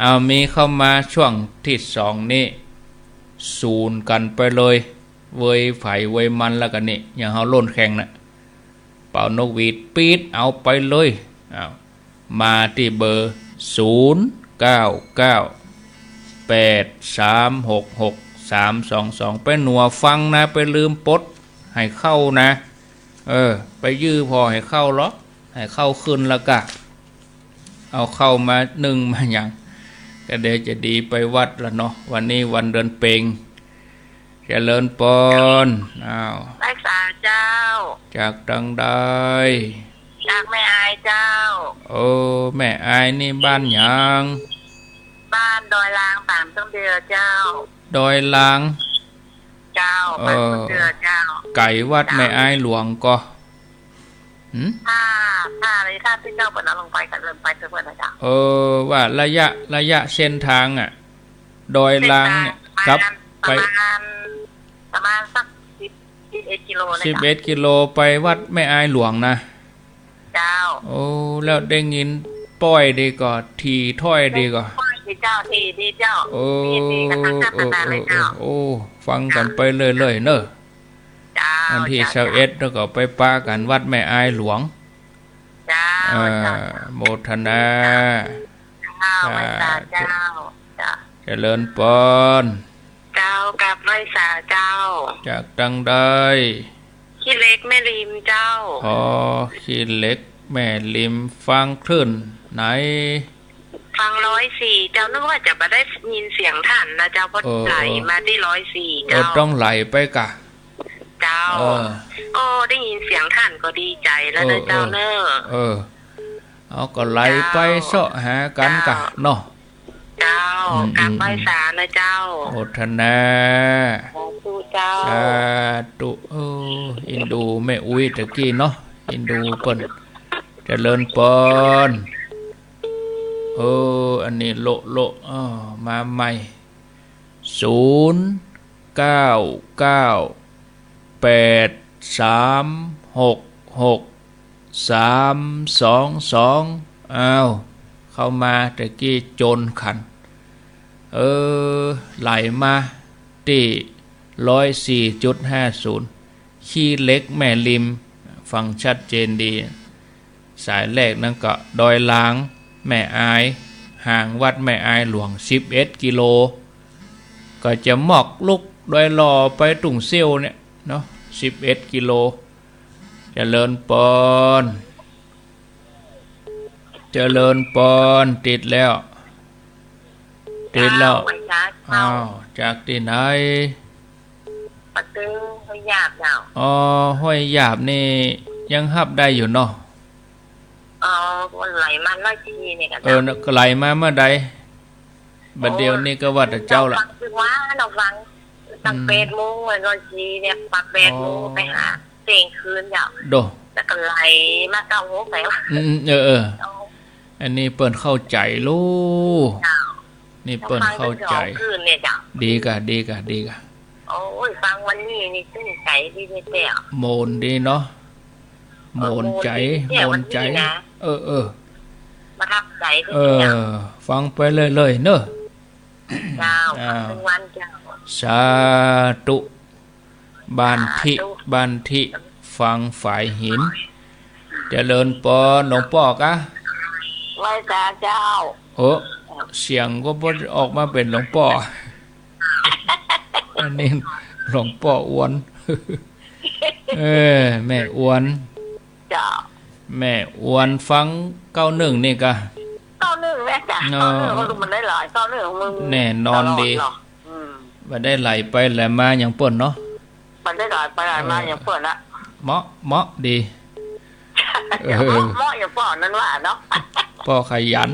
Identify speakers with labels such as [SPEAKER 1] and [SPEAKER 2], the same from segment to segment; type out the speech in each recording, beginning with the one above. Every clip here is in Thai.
[SPEAKER 1] เอามีเข้ามาช่วงที่สองนี่ศูนย์กันไปเลยเวยไผ่เวยมันแล้วกันนี่อย่างเขาล่นแข่งนะเป่านกหวีดปี๊ดเอาไปเลยเอามาที่เบอร์0998366322ไปหนัวฟังนะไปลืมปดให้เข้านะไปยื้อพอให้เข้าหรอกให้เข้าขึ้นแล้วก็เอาเข้ามาหนึ่งมาอย่างก็เดี๋ยวจะดีไปวัดละเนาะวันนี้วันเดือนเพ็ญเจริญปนอ้าว
[SPEAKER 2] รักษาเจ้า
[SPEAKER 1] จากตังใด
[SPEAKER 2] จากแม่อายเจ้า
[SPEAKER 1] โอ้แม่อายนี่บ้านหยัง
[SPEAKER 2] บ้านดอยลางป่ามต้นเดือเจ้า
[SPEAKER 1] ดอยลาง
[SPEAKER 2] เจ้าป่ามต้นเดือเจ้า
[SPEAKER 1] ไก่วัดแม่อายหลวงก็
[SPEAKER 2] ถ้าอะไรถ้าที่เจ้าเปิดเอาลงไปกันเริ่มไปเพื่อนนะเจ้า
[SPEAKER 1] ว่าระยะเส้นทางอ่ะดอยลางเนี่ยครับไป
[SPEAKER 2] ประมาณสัก11 กิโลนะ
[SPEAKER 1] 11 กิโลไปวัดแม่อายหลวงนะ
[SPEAKER 2] เจ้า
[SPEAKER 1] โอ้แล้วได้ยินป้อยดีก่อทีถ้อยดีก่อ
[SPEAKER 2] ดีเจ้าทีดีเจ้า
[SPEAKER 1] โอ้ฟังกันไปเลยเนอะอันที่21แล้วก็ไปป้ากันวัดแม่อายหลวงโมทนาเจริญปน
[SPEAKER 2] เจ้ากับไร่สาเจ้า
[SPEAKER 1] จากตังใด
[SPEAKER 2] ขี้เล็กแม่ริมเจ้า
[SPEAKER 1] ขี้เล็กแม่ริมฟังคลื่นไหน
[SPEAKER 2] ฟัง104เจ้านึกว่าจะมาได้ยินเสียงท่านนะเจ้าพอไหลมาที่104เจ้า
[SPEAKER 1] ต้องไหลไปกะ
[SPEAKER 2] เจ้าได้ยินเสียงท่านก็ดีใจแล้วนะเจ้าเนอะ
[SPEAKER 1] เอาก็ไหลไปเสาะหากันกะเนาะ
[SPEAKER 2] เจ้ากับไร่สานะเจ้า
[SPEAKER 1] โอทนา
[SPEAKER 2] เจ้า
[SPEAKER 1] ตุอินดูแม่อุ้ยตะกี้เนาะอินดูเปิ้นเจริญปนอันนี้โลมาใหม่0998366322เข้ามาตะกี้โจนขันไหลมาที่104.50ขี้เล็กแม่ริมฟังชัดเจนดีสายแรกนั่นก็ดอยล้างแม่อายห่างวัดแม่อายหลวง11 กิโลก็จะหมอกลุกดอยรอไปตุ่งเซี่ยวเนี่ยเนาะ11 กิโลเจริญปนติดแล้วจากที่ไหน
[SPEAKER 2] ปักตึงห้วยหยาบเจ้า
[SPEAKER 1] ห้วยหยาบนี่ยังฮับได้อยู่เนาะ
[SPEAKER 2] ไหลมา104เนี่ย
[SPEAKER 1] ก็ไหลมาเมื่อใดบัดเดียวนี่ก็ว่าแต่เจ้าละ
[SPEAKER 2] เราฟังตั้ง8 โมง104เนี่ยปัก8 โมงไปหาเสียงคืนเจ้า
[SPEAKER 1] โด
[SPEAKER 2] แล้วก็ไหลมา9 โมงไป
[SPEAKER 1] อันนี้เปิ้นเข้าใจลูกนี่เปิ้นเข้าใจดีกะ
[SPEAKER 2] โอ้ยฟังวันนี้นี่ซึ้งใจดีแท้
[SPEAKER 1] โมนดีเนาะโมนใจ
[SPEAKER 2] ประทับใจ
[SPEAKER 1] ฟังไปเลยเนอะ
[SPEAKER 2] เจ้าถึงวันเจ้า
[SPEAKER 1] สาธุบ้านทิฟังฝ่ายหินเจริญปนหลวงพ่อกะ
[SPEAKER 2] ไหว้ตาเจ้า
[SPEAKER 1] เสียงก็บ่ออกมาเป็นหลวงพ่ออันนี้หลวงพ่ออ้วนแม่อ้วน
[SPEAKER 2] จ้า
[SPEAKER 1] แม่อ้วนฟัง91นี่กะ
[SPEAKER 2] 91แม่จ้ะ91มันได้หลาย91มึง
[SPEAKER 1] แน่นอนดีบ่ได้ไหลไปไหลมาอย่างเปิ้นเนาะ
[SPEAKER 2] มันได้หลายไปหลายมาอย่างเปิ้นละ
[SPEAKER 1] เหมาะดี
[SPEAKER 2] เหมาะอย่างป้อนั่นว่าเนาะ
[SPEAKER 1] ป้อขยัน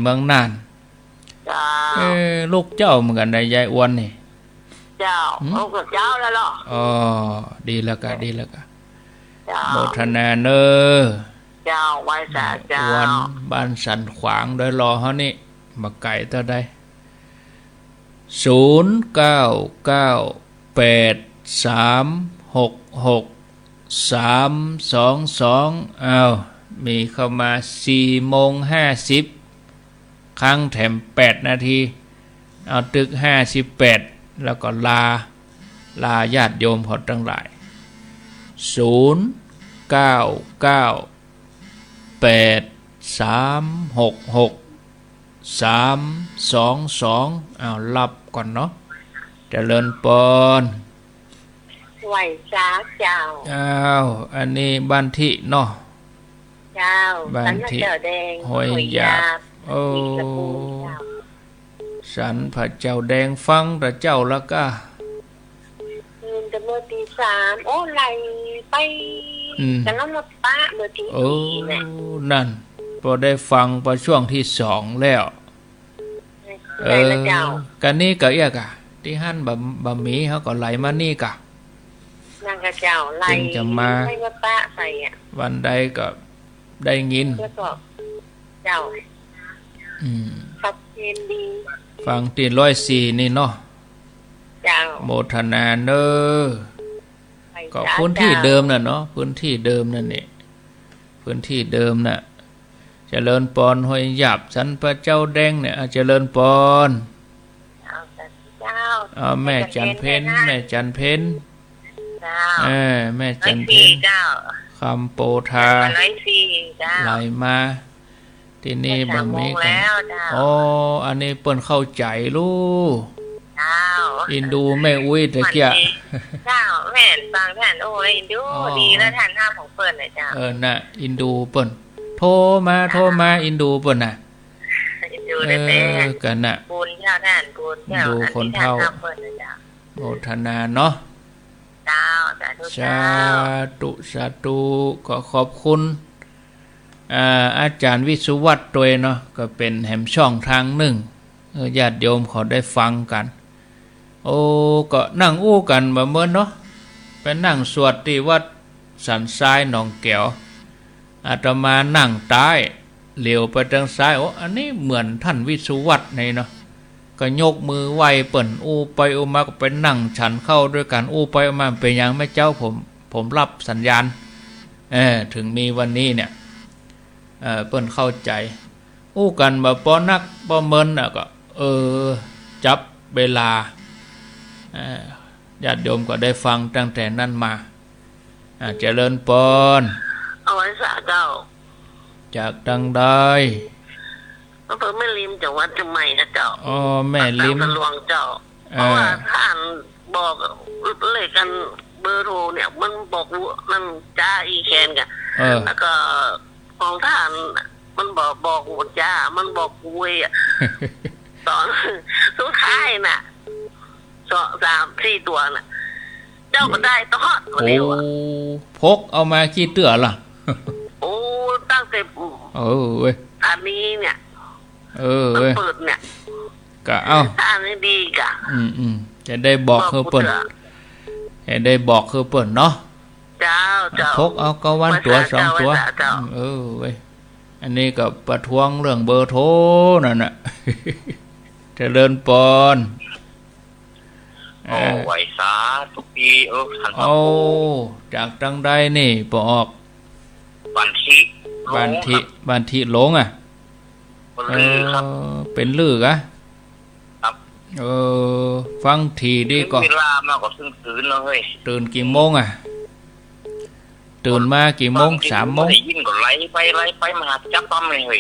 [SPEAKER 1] เมืองน่านลูกเจ้าเหมือนกันได้ยายอ้วนนี่
[SPEAKER 2] เจ้าลูกเจ้าแล้วเหรอ
[SPEAKER 1] ดีแล้วกะโมทนาเนอ
[SPEAKER 2] เจ้าไว้สาเจ้า
[SPEAKER 1] วันบ้านสันขวางโดยรอเฮานี่มาไก่เท่าใด0998366322มีเข้ามา4:50 ครั้งแถม8 นาทีเอาตึก58แล้วก็ลาญาติโยมเขาทั้งหลาย0998366322เอารับก่อนเนาะเจริญปน
[SPEAKER 2] ไหวจ้าเจ้า
[SPEAKER 1] อันนี้บ้านที่เนาะ
[SPEAKER 2] เจ้าบ้านที่
[SPEAKER 1] ห้วยหยาบสันพระเจ้าแดงฟังพระเจ้าแล้วก็
[SPEAKER 2] จะเมื่อตี 3โอ้ไหลไปจะน้ำมาป้าเมื่อตี 4เนี่ย
[SPEAKER 1] นั่นพอได้ฟังพอช่วงที่2แล้วกันนี้ก็เอียกะที่หั่นบะหมี่เขาก็ไหลมานี่กะ
[SPEAKER 2] นางกระเจ้าไหล
[SPEAKER 1] จะมา
[SPEAKER 2] ป้าใส่
[SPEAKER 1] วันใดก็ได้ยิน
[SPEAKER 2] เจ้าฟังเพลงดี
[SPEAKER 1] ฟังตี104นี่เนาะโมทนาเนอก็พื้นที่เดิมน่ะเนาะพื้นที่เดิมนั่นนี่พื้นที่เดิมน่ะเจริญปอนห้วยหยับสันพระเจ้าแดงเนี่ยเจริญปอนแม่จันเพ็ญแม่จันเพ็ญแม่จันเพ็ญคำโปธาไหลมาที่นี่บะหมี่กันอันนี้เปิ้นเข้าใจลูกอินดูแม่อุ้ยตะเกีย
[SPEAKER 2] เจ้าแม่ฟังท่านโอ้อินดูดีแล้วท่านห้ามของเปิ้นเลยเจ้า
[SPEAKER 1] น่ะอินดูเปิ้นโทรมาอินดูเปิ้นน่ะ
[SPEAKER 2] อินดูได้
[SPEAKER 1] กันน่ะ
[SPEAKER 2] บุญเจ้าท่านบุญเจ้า
[SPEAKER 1] ดูคนเฒ่าโมทนาเนาะ
[SPEAKER 2] เจ้า
[SPEAKER 1] สาธุก็ขอบคุณอาจารย์วิสุวัตรตัวเนาะก็เป็นแหมช่องทางหนึ่งญาติโยมเขาได้ฟังกันก็นั่งอู้กันมาเมื่อเนาะไปนั่งสวดที่วัดสันทรายหนองแก้วอาตมานั่งใต้เหลียวไปทางซ้ายอันนี้เหมือนท่านวิสุวัตรในเนาะก็ยกมือไหวเปิ่นอู้ไปอู้มาก็ไปนั่งฉันเข้าด้วยกันอู้ไปมาเป็นอย่างแม่เจ้าผมรับสัญญาณถึงมีวันนี้เนี่ยเปิ้นเข้าใจอู้กันบ่ปอนักบ่เมินก็จับเวลาญาติโยมก็ได้ฟังตั้งแต่นั้นมาเจริญปน
[SPEAKER 2] เอาไว้สาเจ้า
[SPEAKER 1] จากดังใด
[SPEAKER 2] อำเภอแม่ริมจังหวัดเชียงใหม่นะเจ้า
[SPEAKER 1] แม่ริม
[SPEAKER 2] หลวงเจ้าเพราะว่าท่านบอกเลยกันเบอร์โทรเนี่ยมันบอกนั่นจ้าอีแคนกันแล้วก็ของท่านมันบอกจ้ามันบอกคุยตอนสุดท้ายน่ะ3-4 ตัวน่ะเจ้าก็ได้ตอดคนเดียว
[SPEAKER 1] พกเอามาขี้เตื้อล่ะ
[SPEAKER 2] ตั้งแต่
[SPEAKER 1] เว้ย
[SPEAKER 2] อันนี้เนี่ย
[SPEAKER 1] เว้ย
[SPEAKER 2] เปิดเนี่ย
[SPEAKER 1] ก็เอา
[SPEAKER 2] อันนี้ดีกะ
[SPEAKER 1] จะได้บอกคือเปิ้นให้ได้บอกคือเปิ้นเนาะ
[SPEAKER 2] เจ้า
[SPEAKER 1] พกเอาก็วันตัว2ตัวเว้ยอันนี้ก็ประท้วงเรื่องเบอร์โทรนั่นน่ะเจริญปอน
[SPEAKER 2] ไหวสาทุกปี
[SPEAKER 1] ท่านจากจังใดนี่ปอก
[SPEAKER 2] บัน
[SPEAKER 1] ทิหลงเป็นลือกะ
[SPEAKER 2] ครับ
[SPEAKER 1] ฟังทีดีก็
[SPEAKER 2] เวลามากกว่าตื่นเลย
[SPEAKER 1] ตื่นกี่โมงตื่นมากี่โมง3 โมง
[SPEAKER 2] ได้ยินก็ไล่ไปมาจับต้อมเลย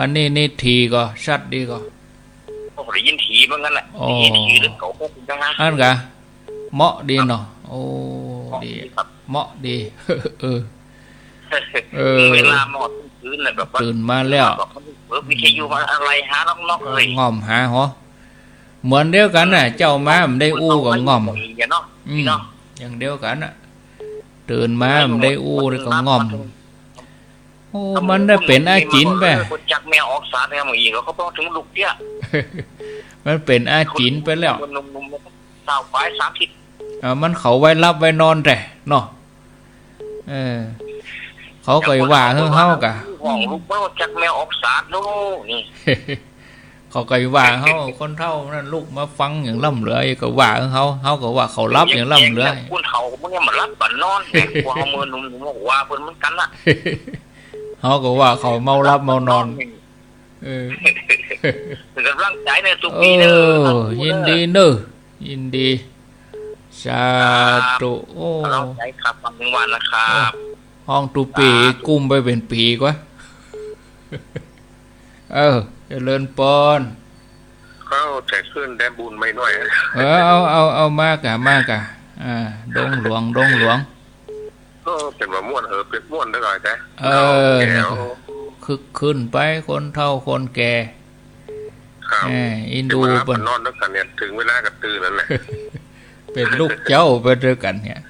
[SPEAKER 1] อันนี้นี่ทีก็ชัดดีก็
[SPEAKER 2] ได้ยินทีเหมือนกันแหละได้ยินทีหรือเขาพวกจังฮะ
[SPEAKER 1] อันกะเหมาะดีเนาะดีเหมาะดี
[SPEAKER 2] เวลาหมดตื่นเลยแบบ
[SPEAKER 1] ตื่นมาแล้ว
[SPEAKER 2] วิทยุมาอะไรหาน้องๆเลย
[SPEAKER 1] ง่อมหาเหรอเหมือนเดียวกันน่ะเจ้ามามันได้อู้กับง่อมอย่างเดียวกันน่ะตื่นมามันได้อู้แล้วก็ง่อมมันได้เป็นอาจินไป
[SPEAKER 2] จากแมวออกสารเนี่ยมึงอีกเขาบอกถึงลูกเตี้ย
[SPEAKER 1] มันเป็นอาจินไปแล้ว
[SPEAKER 2] สาวปลาย30
[SPEAKER 1] มันเขาไว้รับไว้นอนแต่เนาะเขาก็ว่าเฮากะ
[SPEAKER 2] ห้องลูกบ่จักแมวออกสารโน่นี่
[SPEAKER 1] เขาก็ว่าเฮาคนเฒ่านั่นลูกมาฟังอย่างล่ำเหลือก็ว่าเฮาก็ว่าเขารับอย่างล่ำเหลือ
[SPEAKER 2] คนเฒ่าพวกนี้มันรับบัดนอนแต่กว่าเฮามื้อนุ่มว่าเพิ่นมันกันน่ะ
[SPEAKER 1] เฮาก็ว่าเขาเมารับเมานอน เออ
[SPEAKER 2] เป็นกำลังใจในทุก
[SPEAKER 1] โอ้
[SPEAKER 2] ปีเนอะ
[SPEAKER 1] ยินดีเนอะยินดีสาธุโอ้
[SPEAKER 2] กำลังใจครับฟังหนึ่งวันนะครับ
[SPEAKER 1] ห้องตุปีกุ้มไปเป็นปีกว่าเจริญปอน
[SPEAKER 2] เขาใจขึ้นได้บุญไม่น้อย
[SPEAKER 1] เอามากะดงหลวง
[SPEAKER 2] ก็เป็นมาม่วนเป็นม่วนได้หน่อยแต่
[SPEAKER 1] คึกขึ้นไปคนเฒ่าคนแก่อินดู
[SPEAKER 2] เป็นนอนด้วยกันเนี่ยถึงเวลากับตื่นนั่นแหละ
[SPEAKER 1] เป็นลูกเจ้าไปด้วยกันเนี่ย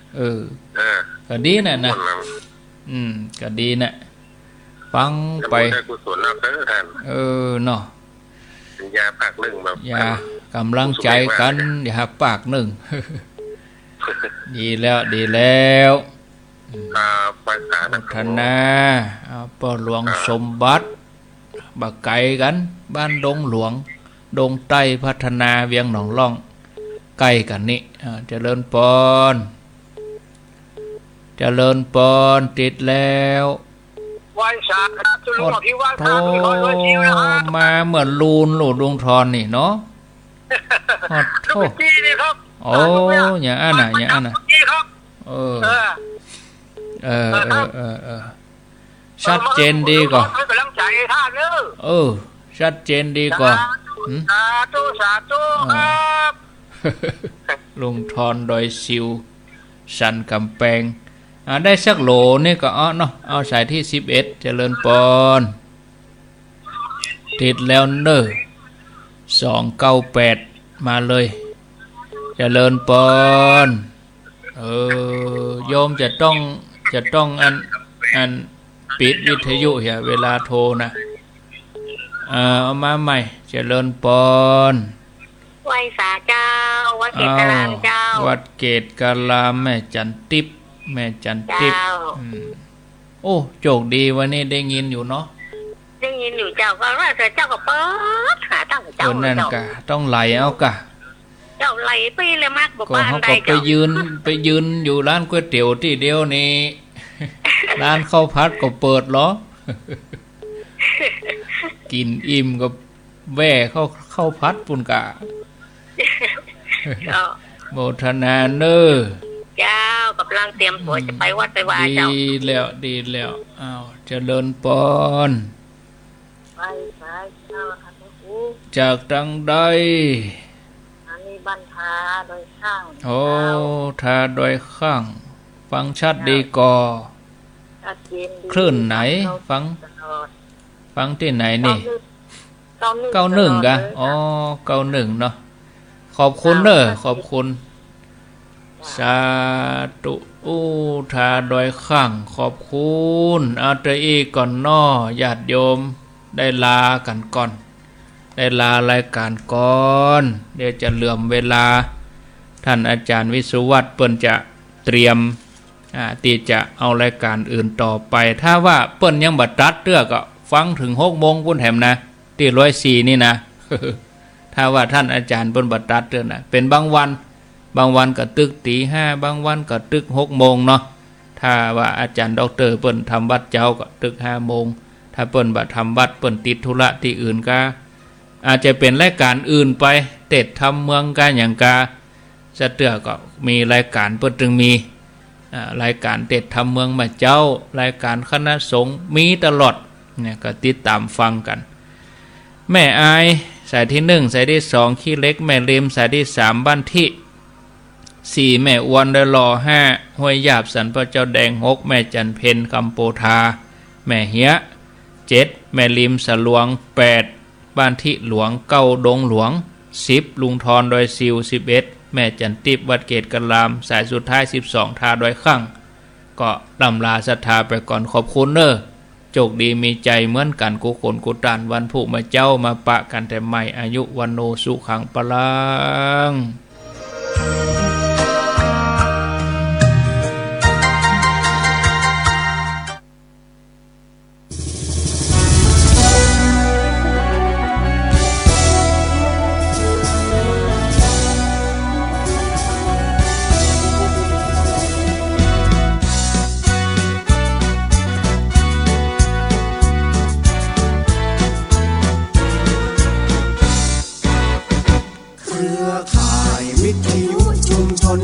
[SPEAKER 1] ก็ดีนะก็ดีนะฟังไป
[SPEAKER 2] กุศลนักเด้อท่าน
[SPEAKER 1] เนาะ
[SPEAKER 2] ยาปากหนึ่งแบบ
[SPEAKER 1] ยากำลังใจกันอย่าปากหนึ่งดีแล้วพัฒนาปอหลวงสมบัติบักไก่กันบ้านดงหลวงดงใต้พัฒนาเวียงหนองล่องใกล้กันนี่เจริญปอนติดแล้ว
[SPEAKER 2] วันสาธุหลวงที่ว่า
[SPEAKER 1] โธมาเหมือนลูนหลุดดวงทอนนี่เนาะโธ่โอ้อย่าอันน่ะชัดเจนดีกว่าชัดเจนดีกว่า
[SPEAKER 2] สาธุครับ
[SPEAKER 1] ลุงทอนดอยซิวสันกำแพงได้สักโหลนี่ก็เนาะเอาสายที่11เจริญปอนติดแล้วเนอะ298มาเลยเจริญปอนโยมจะต้องอันปิดวิทยุเวลาโทรนะเอามาใหม่เจริญปอน
[SPEAKER 2] ไหว้สาเจ้าวัดเกตกาลามเจ้า
[SPEAKER 1] วัดเกตกาลามแม่จันทิพย์โอ้โชคดีวันนี้ได้ยินอยู่เนาะ
[SPEAKER 2] ได้ยินอยู่เจ้าก็ว่าเจ้าก็เปิดหาตั้งเจ้า
[SPEAKER 1] นั่นกะต้องไหลเอากะ
[SPEAKER 2] เจ้าไหลไปเลยมากบอกว่า
[SPEAKER 1] ได้เจ้าไปยืนอยู่ร้านก๋วยเตี๋ยวที่เดียวนี่ร้านข้าวผัดก็เปิดเหรอกินอิ่มก็แว่เข้าพัดปุ่นกะโมทนาเนอ
[SPEAKER 2] เจ้ากำลังเตรียมตัวจะไปวัดไปวาเจ้า
[SPEAKER 1] ดีแล้วอ้าวเจริญปอน
[SPEAKER 2] ไปเจ้าค่ะครู
[SPEAKER 1] จากดังใด
[SPEAKER 2] อันนี้บ้านทาโดยข้าง
[SPEAKER 1] ทาโดยข้างฟังชัดดีก่อคลื่นไหนฟังที่ไหนนี่91กะ91เนาะขอบคุณขอบคุณสาธุทาโดยข้างขอบคุณเอาตอีก่อนน้อญาติโยมได้ลากันก่อนได้ลารายการก่อนเดี๋ยวจะเหลื่อมเวลาท่านอาจารย์วิสุวัตรเปิ้นจะเตรียมที่จะเอารายการอื่นต่อไปถ้าว่าเปิ้นยังบัดตัดเตื้อก็ฟังถึง6 โมงพุ่นแถมนะที่104นี่นะ ถ้าว่าท่านอาจารย์เปิ้นบัดตัดเตื้อนะเป็นบางวันก็ตึกตี 5บางวันก็ตึก6 โมงเนาะถ้าว่าอาจารย์ดอกเตอร์เปิ้นทำวัดเจ้าก็ตึก5 โมงถ้าเปิ้นบัดทำวัดเปิ้นติดธุระที่อื่นก็อาจจะเป็นรายการอื่นไปเทศทำเมืองกาอย่างกาสะเตือก็มีรายการเปิ้นจึงมีรายการเทศทำเมืองมาเจ้ารายการคณะสงฆ์มีตลอดเนี่ยก็ติดตามฟังกันแม่อายสายที่1สายที่2ขี้เล็กแม่ริมสายที่3บ้านที่4แม่อวนได้รอ5ห้วยหยาบสันพระเจ้าแดง6แม่จันเพ็ญคำโปธาแม่เหีย7แม่ริมสลวง8บ้านที่หลวง9ดงหลวง10ลุงทอนดอยซิว11แม่จันทิพย์วัดเกตกะลามสายสุดท้าย12ทาดอยข้างก็ลำลาศรัทธาไปก่อนขอบคุณเนอะโชคดีมีใจเหมือนกันกุคนกุตานวันผู้มาเจ้ามาปะกันแต่ใหม่อายุวันโนสุขังปลัง
[SPEAKER 3] เครือข่ายวิทยุชุมชน